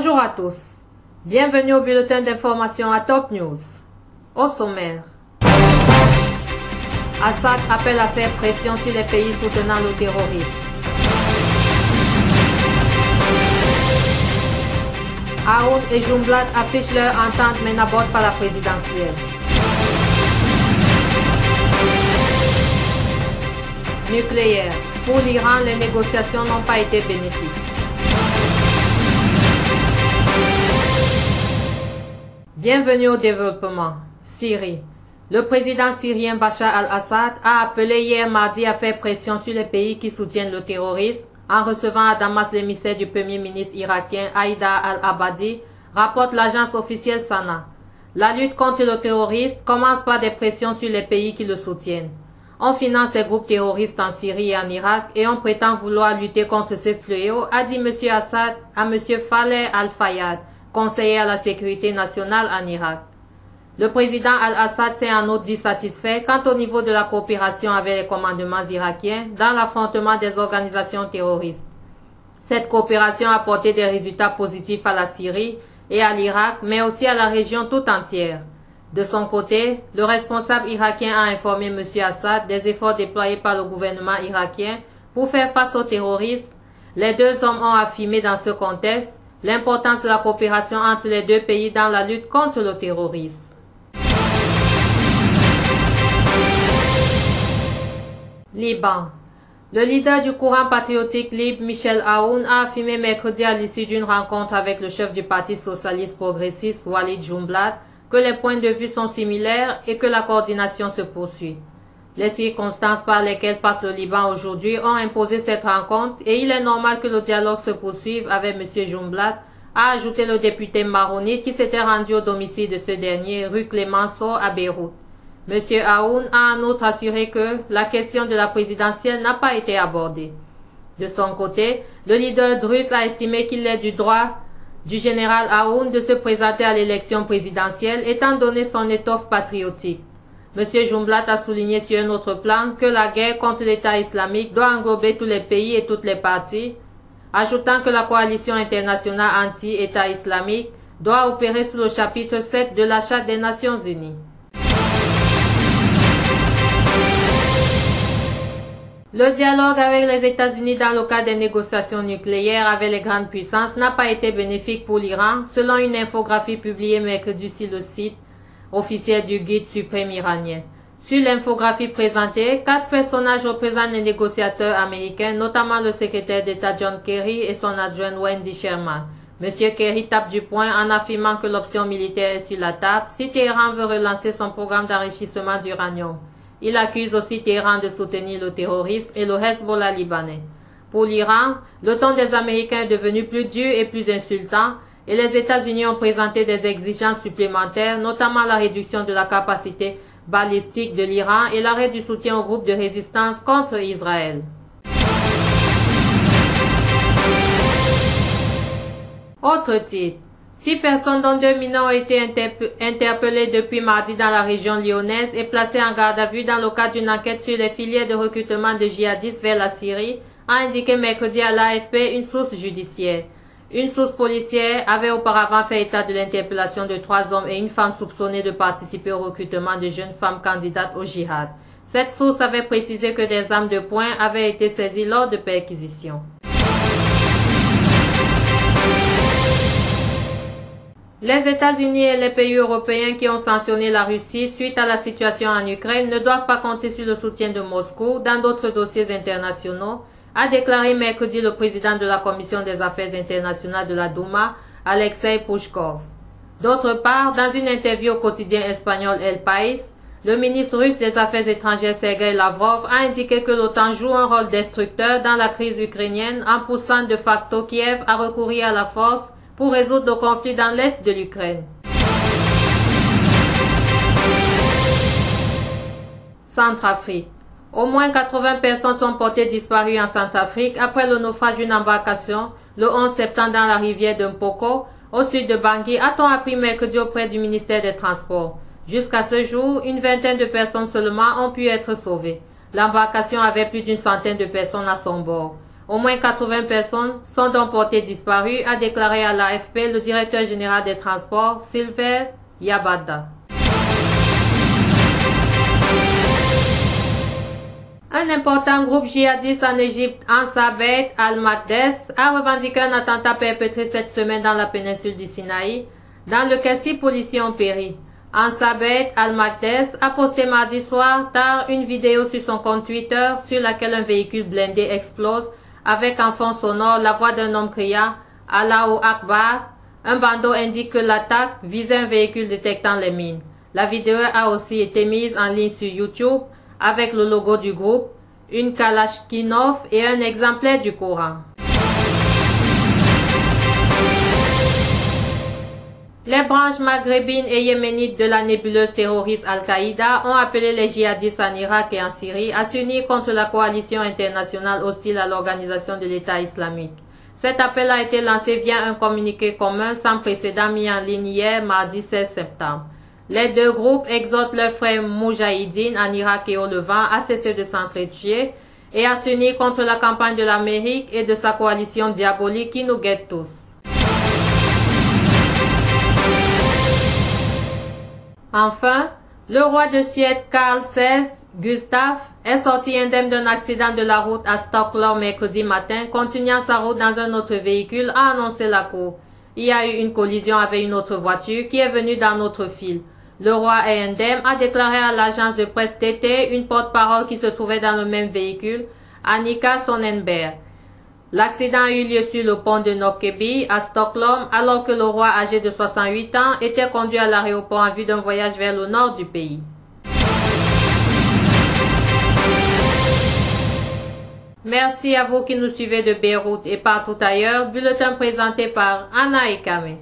Bonjour à tous. Bienvenue au bulletin d'information à Top News. Au sommaire. Assad appelle à faire pression sur les pays soutenant le terrorisme. Aoun et Jumblat affichent leur entente mais n'abordent pas la présidentielle. Nucléaire. Pour l'Iran, les négociations n'ont pas été bénéfiques. Bienvenue au développement. Syrie. Le président syrien Bachar al-Assad a appelé hier mardi à faire pression sur les pays qui soutiennent le terrorisme en recevant à Damas l'émissaire du premier ministre irakien Haïdar al-Abadi, rapporte l'agence officielle Sana. La lutte contre le terrorisme commence par des pressions sur les pays qui le soutiennent. On finance les groupes terroristes en Syrie et en Irak et on prétend vouloir lutter contre ce fléau, a dit M. Assad à M. Faleh al-Fayyad, conseiller à la sécurité nationale en Irak. Le président al-Assad s'est en outre dit satisfait quant au niveau de la coopération avec les commandements irakiens dans l'affrontement des organisations terroristes. Cette coopération a apporté des résultats positifs à la Syrie et à l'Irak, mais aussi à la région tout entière. De son côté, le responsable irakien a informé M. Assad des efforts déployés par le gouvernement irakien pour faire face au terrorisme. Les deux hommes ont affirmé dans ce contexte l'importance de la coopération entre les deux pays dans la lutte contre le terrorisme. Liban. Le leader du courant patriotique libre, Michel Aoun, a affirmé mercredi à l'issue d'une rencontre avec le chef du Parti socialiste progressiste, Walid Jumblat, que les points de vue sont similaires et que la coordination se poursuit. Les circonstances par lesquelles passe le Liban aujourd'hui ont imposé cette rencontre et il est normal que le dialogue se poursuive avec M. Jumblat, a ajouté le député maronite qui s'était rendu au domicile de ce dernier, rue Clémenceau à Beyrouth. M. Aoun a en outre assuré que la question de la présidentielle n'a pas été abordée. De son côté, le leader druze a estimé qu'il est du droit du général Aoun de se présenter à l'élection présidentielle étant donné son étoffe patriotique. M. Jumblat a souligné sur un autre plan que la guerre contre l'État islamique doit englober tous les pays et toutes les parties, ajoutant que la coalition internationale anti-État islamique doit opérer sous le chapitre 7 de la Charte des Nations Unies. Le dialogue avec les États-Unis dans le cadre des négociations nucléaires avec les grandes puissances n'a pas été bénéfique pour l'Iran, selon une infographie publiée mercredi sur le site officiel du guide suprême iranien. Sur l'infographie présentée, 4 personnages représentent les négociateurs américains, notamment le secrétaire d'État John Kerry et son adjoint Wendy Sherman. M. Kerry tape du poing en affirmant que l'option militaire est sur la table si Téhéran veut relancer son programme d'enrichissement d'uranium. Il accuse aussi Téhéran de soutenir le terrorisme et le Hezbollah libanais. Pour l'Iran, le ton des Américains est devenu plus dur et plus insultant et les États-Unis ont présenté des exigences supplémentaires, notamment la réduction de la capacité balistique de l'Iran et l'arrêt du soutien aux groupes de résistance contre Israël. Autre titre. 6 personnes dont 2 mineurs ont été interpellées depuis mardi dans la région lyonnaise et placées en garde à vue dans le cadre d'une enquête sur les filières de recrutement de djihadistes vers la Syrie, a indiqué mercredi à l'AFP une source judiciaire. Une source policière avait auparavant fait état de l'interpellation de 3 hommes et une femme soupçonnés de participer au recrutement de jeunes femmes candidates au djihad. Cette source avait précisé que des armes de poing avaient été saisies lors de perquisitions. Les États-Unis et les pays européens qui ont sanctionné la Russie suite à la situation en Ukraine ne doivent pas compter sur le soutien de Moscou dans d'autres dossiers internationaux, a déclaré mercredi le président de la Commission des Affaires internationales de la Douma, Alexei Pouchkov. D'autre part, dans une interview au quotidien espagnol El País, le ministre russe des Affaires étrangères Sergei Lavrov a indiqué que l'OTAN joue un rôle destructeur dans la crise ukrainienne en poussant de facto Kiev à recourir à la force pour résoudre le conflit dans l'est de l'Ukraine. Centrafrique. Au moins 80 personnes sont portées disparues en Centrafrique après le naufrage d'une embarcation le 11 septembre dans la rivière de Mpoko, au sud de Bangui, a-t-on appris mercredi auprès du ministère des Transports. Jusqu'à ce jour, une vingtaine de personnes seulement ont pu être sauvées. L'embarcation avait plus d'une centaine de personnes à son bord. Au moins 80 personnes sont donc portées disparues, a déclaré à l'AFP le directeur général des transports, Sylvain Yabada. Un important groupe djihadiste en Égypte, Ansabet al-Maqdes, a revendiqué un attentat perpétré cette semaine dans la péninsule du Sinaï, dans lequel 6 policiers ont péri. Ansabet al-Maqdes a posté mardi soir tard une vidéo sur son compte Twitter sur laquelle un véhicule blindé explose avec en fond sonore la voix d'un homme criant « Allahu Akbar ». Un bandeau indique que l'attaque visait un véhicule détectant les mines. La vidéo a aussi été mise en ligne sur YouTube avec le logo du groupe, une Kalachnikov et un exemplaire du Coran. Les branches maghrébines et yéménites de la nébuleuse terroriste Al-Qaïda ont appelé les djihadistes en Irak et en Syrie à s'unir contre la coalition internationale hostile à l'organisation de l'État islamique. Cet appel a été lancé via un communiqué commun sans précédent mis en ligne hier, mardi 16 septembre. Les deux groupes exhortent leurs frères moudjahidines en Irak et au Levant à cesser de s'entretuer et à s'unir contre la campagne de l'Amérique et de sa coalition diabolique qui nous guette tous. Enfin, le roi de Suède Carl XVI, Gustaf, est sorti indemne d'un accident de la route à Stockholm mercredi matin, continuant sa route dans un autre véhicule, a annoncé la cour. Il y a eu une collision avec une autre voiture qui est venue dans notre file. Le roi est indemne, a déclaré à l'agence de presse TT une porte-parole qui se trouvait dans le même véhicule, Annika Sonnenberg. L'accident a eu lieu sur le pont de Nokkeby à Stockholm alors que le roi âgé de 68 ans était conduit à l'aéroport en vue d'un voyage vers le nord du pays. Merci à vous qui nous suivez de Beyrouth et partout ailleurs. Bulletin présenté par Anna Ekame.